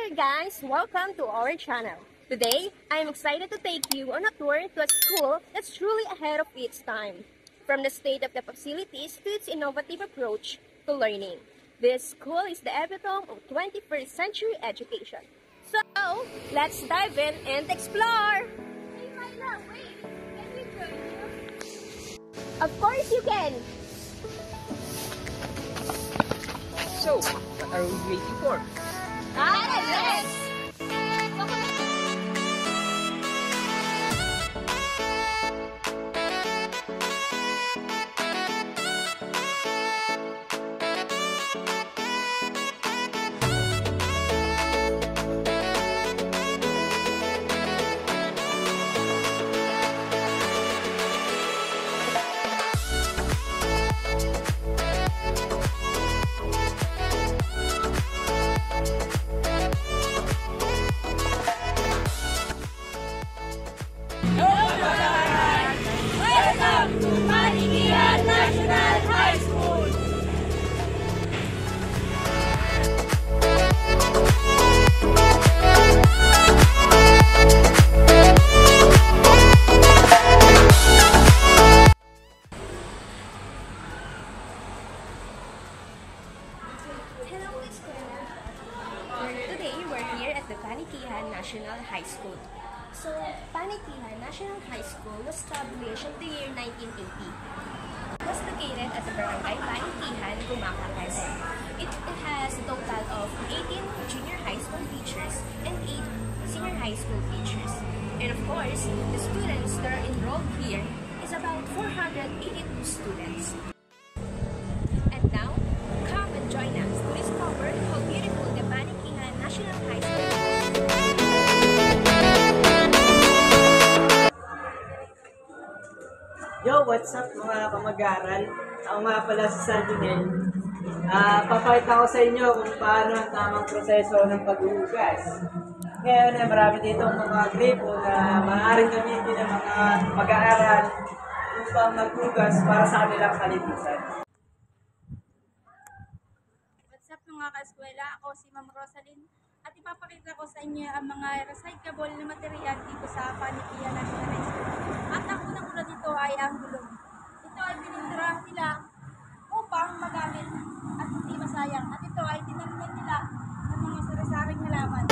there guys, welcome to our channel. Today, I'm excited to take you on a tour to a school that's truly ahead of its time. From the state of the facilities to its innovative approach to learning. This school is the epitome of 21st century education. So, let's dive in and explore! Hey Myla, wait! Can we join you? Of course you can! So, what are we waiting for? Let's! Welcome to Panikihan National High School! Hello, Eskwela. Today, we're here at the Panikihan National High School. So, Panikihan National High School was established in the year 1980. It was located at the barangay Panikihan, Gumaca, Quezon. It has a total of 18 junior high school teachers and 8 senior high school teachers. And of course, the students that are enrolled here is about 482 students. And now, come and join us to discover how beautiful the Panikihan National High School is. Yo, what's up mga kamag-aral? Ako nga pala si Sardinel. Papakita ko sa inyo kung paano ang tamang proseso ng paghuhugas. Ngayon ay marami dito mga gripo na maaaring gamitin ng mga mag-aaral upang maghugas para sa kanilang kalinisan. What's up mga ka-eskwela? Ako si Ma'am Rosalyn at ipapakita ko sa inyo ang mga recyclable na material dito sa Panikihan National High School. At ang unang-una dito ay ang gulong. Ito ay pininturahan nila upang magamit at hindi masayang. At ito ay tinaniman nila ng mga sari-saring halaman.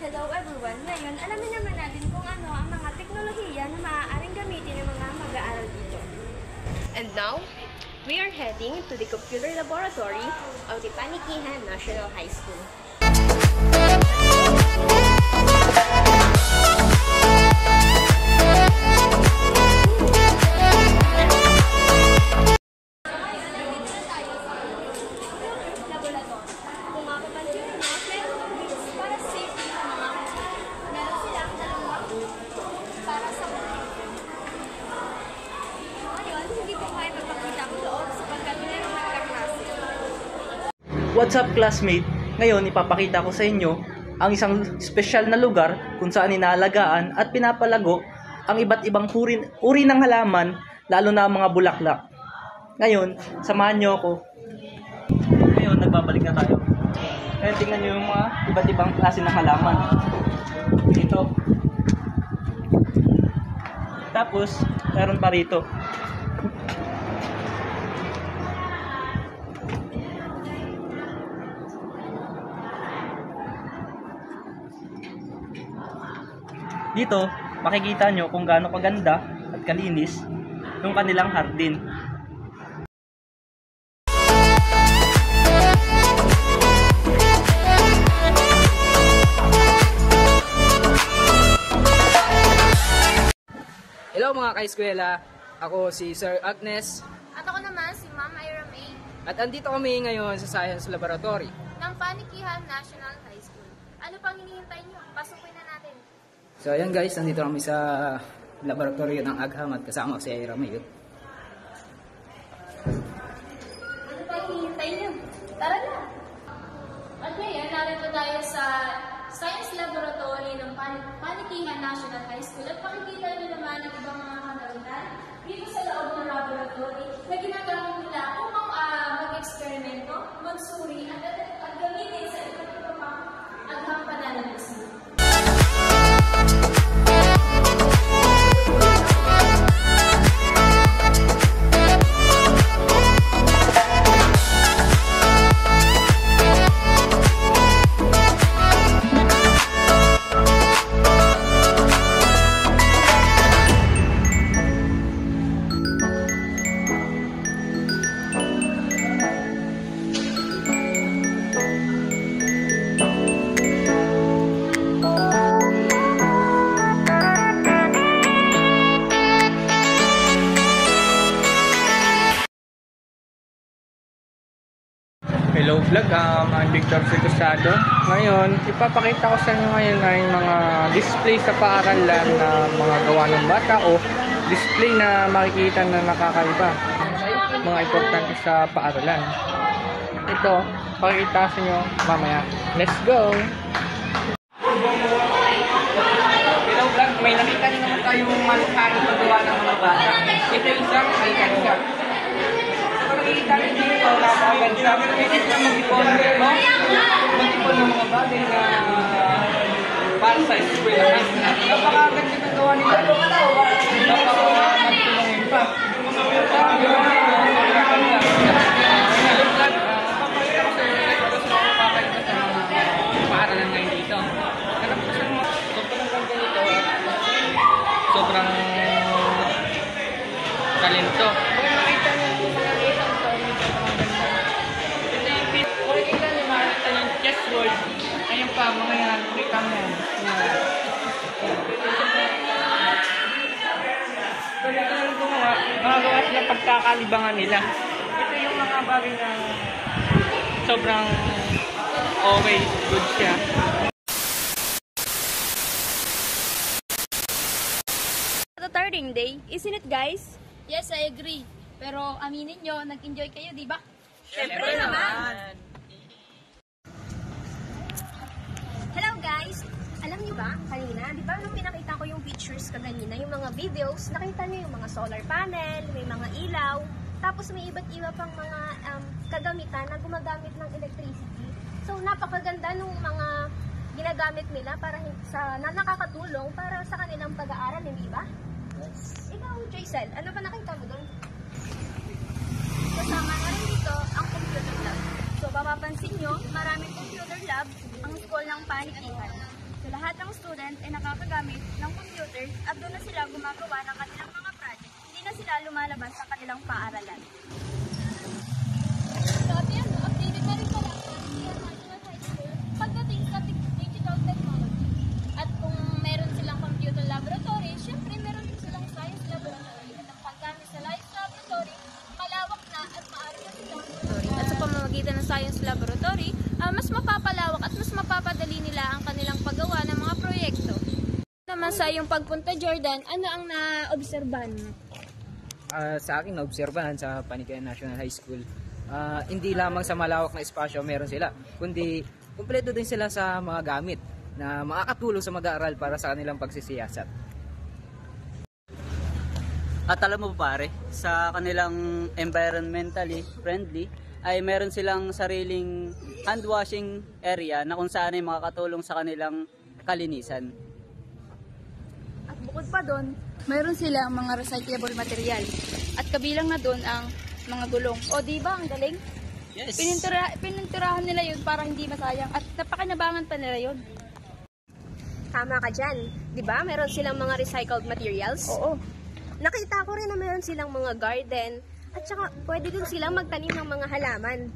Hello everyone! Ngayon, alamin naman natin kung ano ang mga teknolohiya na maaaring gamitin ng mga mag-aaral dito. And now, we are heading to the computer laboratory of the Panikihan National High School. Kung mapapansin nyo, meron ng bits para safety ng mga meron silang dalawang para sa computer. Ngayon, hindi ko kaya magpakita ko doon sapagkat meron nagkaklase. What's up classmate? Ngayon ipapakita ko sa inyo ang isang espesyal na lugar kung saan inaalagaan at pinapalago ang iba't ibang uri ng halaman, lalo na ang mga bulaklak. Ngayon, samahan nyo ako. Ngayon, nagbabalik na tayo. Ngayon, tingnan nyo yung mga iba't ibang klase ng halaman. Ito. Tapos, meron pa rito. Dito, makikita nyo kung gaano kaganda at kalinis yung kanilang hardin. Hello mga ka-eskwela, ako si Sir Agnes At ako naman si Ma'am Ira May at andito kami ngayon sa Science Laboratory. ng Panikihan National High School. Ano pang hinihintay nyo? Pasukin na natin. So ayan guys, nandito kami sa laboratory ng Agham at kasama ko si Ira May. Ano pang hinihintay nyo? Tara na! At ngayon, narito tayo sa Science Laboratory ng Panikihan Panikihan National High School at makikita niyo naman ang ibang mga kagamitan dito sa loob ng laboratory na ginagamit nila upang mag-eksperimento, magsuri at gamitin sa iba't ibang mga agham pananaliksik. Hello vlog, I'm Victor Citosado. Ngayon, ipapakita ko sa inyo ngayon ay mga display sa paaralan na mga gawa ng bata o display na makikita na nakakaiba. Mga importante sa paaralan. Ito, pakikita sa inyo mamaya. Let's go! Hello vlog, may nakita niyo naman tayong malukang paggawa ng mga bata. Ito yung isang alkansya. Nakikita rin dito, napakaganda. Pwede sila mag-ipon ng mga bagay na para sa eskwelahan. Napakaganda ng gawa nila. Napakagtulungin pa. Papakita ko sa iyo ito sa mga papakita sa mga paaralan ngayon dito. Sobrang ganda nito. Sobrang talento. Ayun pa, mga yan, kita mo yan. So, ito yung gumawa, magagawa sila pagkakalibangan nila. Ito yung mga bagay na sobrang okay, good siya. The third day, isn't it guys? Yes, I agree. Pero aminin nyo, nag-enjoy kayo, di ba? Siyempre naman! Hello guys! Alam niyo ba, kanina, di ba nung pinakita ko yung pictures kaganina, yung mga videos, nakita niyo yung mga solar panel, may mga ilaw, tapos may iba't iba pang mga kagamitan na gumagamit ng electricity. So, napakaganda nung mga ginagamit nila para na nakakatulong para sa kanilang pag-aaral, hindi ba? Yes. Ikaw, Jaisel, ano ba nakita mo doon? Kasama na rin dito ang computer lab. So, mapapansin nyo, maraming computer lab ang school ng Panikihan. So, lahat ng student ay nakakagamit ng computer at doon na sila gumagawa ng kanilang mga project. Hindi na sila lumalabas sa kanilang paaralan. Sabi yan, updated na rin pala ang Panikihan National High School pagdating sa digital technology. At kung meron silang computer laboratory, syempre meron din silang science laboratory. At ang paggamit sa science laboratory, malawak na at maaari na silang At sa pamamagitan ng science laboratory, mas mapapalawak at mas mapapadali nila ang kanilang paggawa ng mga proyekto. Naman sa iyong pagpunta, Jordan, ano ang naobserbahan mo? Sa akin, naobserbahan sa Panikihan National High School, hindi lamang sa malawak na espasyo meron sila, kundi kumpleto din sila sa mga gamit na makakatulong sa mag-aaral para sa kanilang pagsisiyasat. At alam mo pare, sa kanilang environmentally friendly ay meron silang sariling hand washing area na kung saan ay makakatulong sa kanilang kalinisan. At bukod pa doon, mayroon silang mga recyclable material. At kabilang na doon ang mga gulong. O di ba ang galing? Yes. Pininturahan nila yun para hindi masayang at napakanabangan pa nila yun. Tama ka dyan. Di ba? Meron silang mga recycled materials. Oo. Nakita ko rin na meron silang mga garden at saka pwede din silang magtanim ng mga halaman.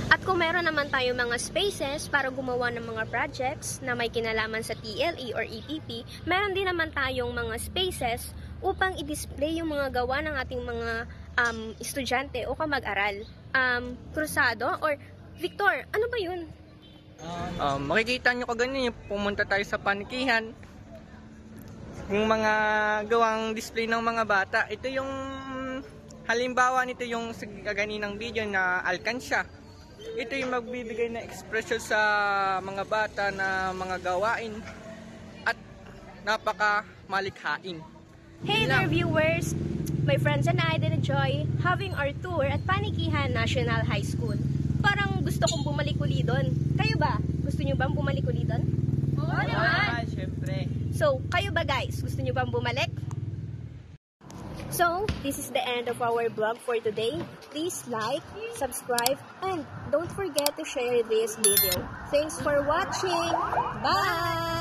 At kung meron naman tayo mga spaces para gumawa ng mga projects na may kinalaman sa TLE or EPP, meron din naman tayong mga spaces upang i-display yung mga gawa ng ating mga estudyante o kamag-aral. Cruzado or Victor, ano ba yun? Makikita nyo kaganyan yung pumunta tayo sa Panikihan. Yung mga gawang display ng mga bata, ito yung halimbawa nito yung sa kaninang video na alkansya. Ito yung magbibigay na expression sa mga bata na mga gawain napaka malikhain. Hey there viewers! My friends and I did enjoy having our tour at Panikihan National High School. Parang gusto kong bumalik uli doon. Kayo ba? Gusto nyo bang bumalik uli doon? Oo naman! Siyempre. So, kayo ba guys? Gusto nyo bang bumalik? So, this is the end of our vlog for today. Please like, subscribe, and don't forget to share this video. Thanks for watching! Bye!